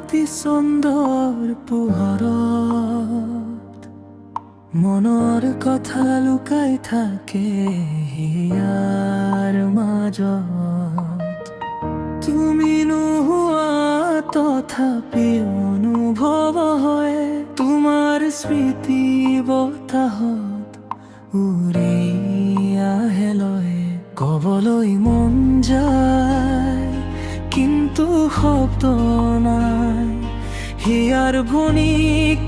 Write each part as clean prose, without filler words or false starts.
অতি সুন্দৰ পোহৰত মনৰ কথা লুকাই থাকে হিয়াৰ মাজত। তুমি নোহোৱা তথাপি অনুভৱ হয় তোমাৰ স্মৃতি বতাহত উৰি আহে লয়। ক'বলৈ মন যায় কিন্তু শব্দ নাই, হিয়াৰ ভনী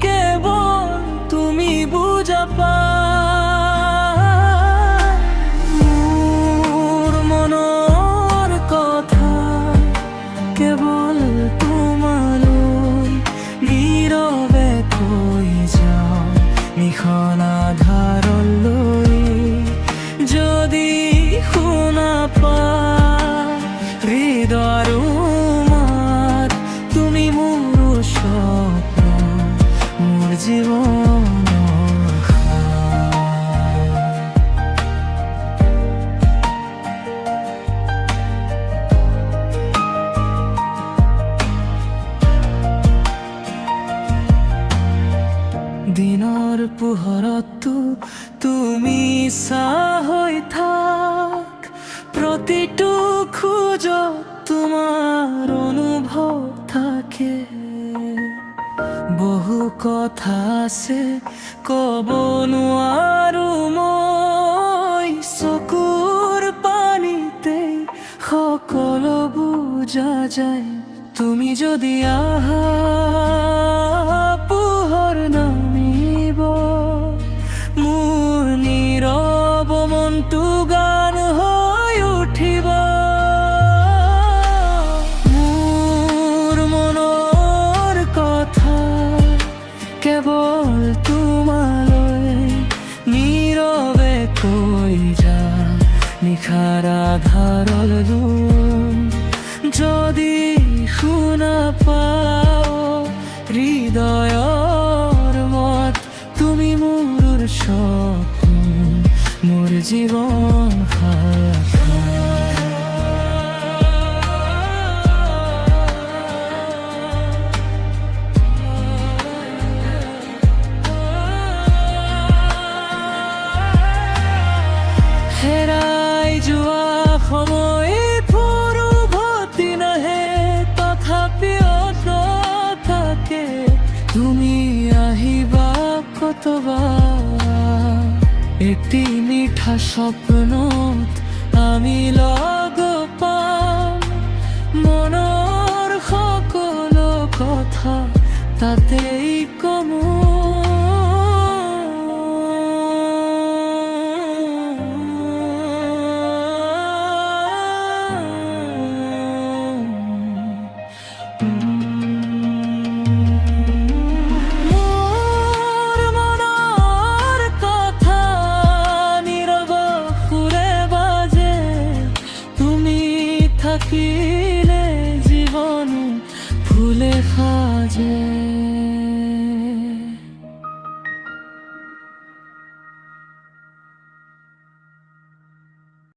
কেৱল তুমি বুজা পাই। মোৰ মনৰ কথা কেৱল তোমালৈ নীৰৱে কৈ যাওঁ নিশান আধাৰলৈ। যদি শুনা পাই হৃদয়ৰ মাত, তুমি মোৰ স্বপ্ন, মোৰ জীৱনৰ সাৰ। দিনৰ পোহৰতো তুমি ছাঁ হৈ থাক, প্ৰতিটো খোজত তোমাৰ অনুভৱ থাকে। বহু কথা আছে ক'ব নোৱাৰো মই, চকুৰ পানীতে সকলো বুজা যায়। তুমি যদি আহা পোহৰ নামিব, মোৰ নীৰৱ মনটো গান হৈ উঠিব। মোৰ মনৰ কথা কেৱল তোমালৈ নীৰৱে কৈ যা নিশাৰ আধাৰলৈ। যদি শুনা পাও হৃদয়ৰ মাত, তুমি মোৰ স্বপ্ন, মোৰ জীৱন সাৰ। হেৰাই যোৱা সময়ত উভতি নাহে তথাপিও থাকে, তুমি আহিবা কতবাৰ এটি মিঠা স্বপ্নত আমি লগ পাম। মনৰ সকলো কথা তাতেই কমো। থাকিলে জীবন ফুলে সাজে।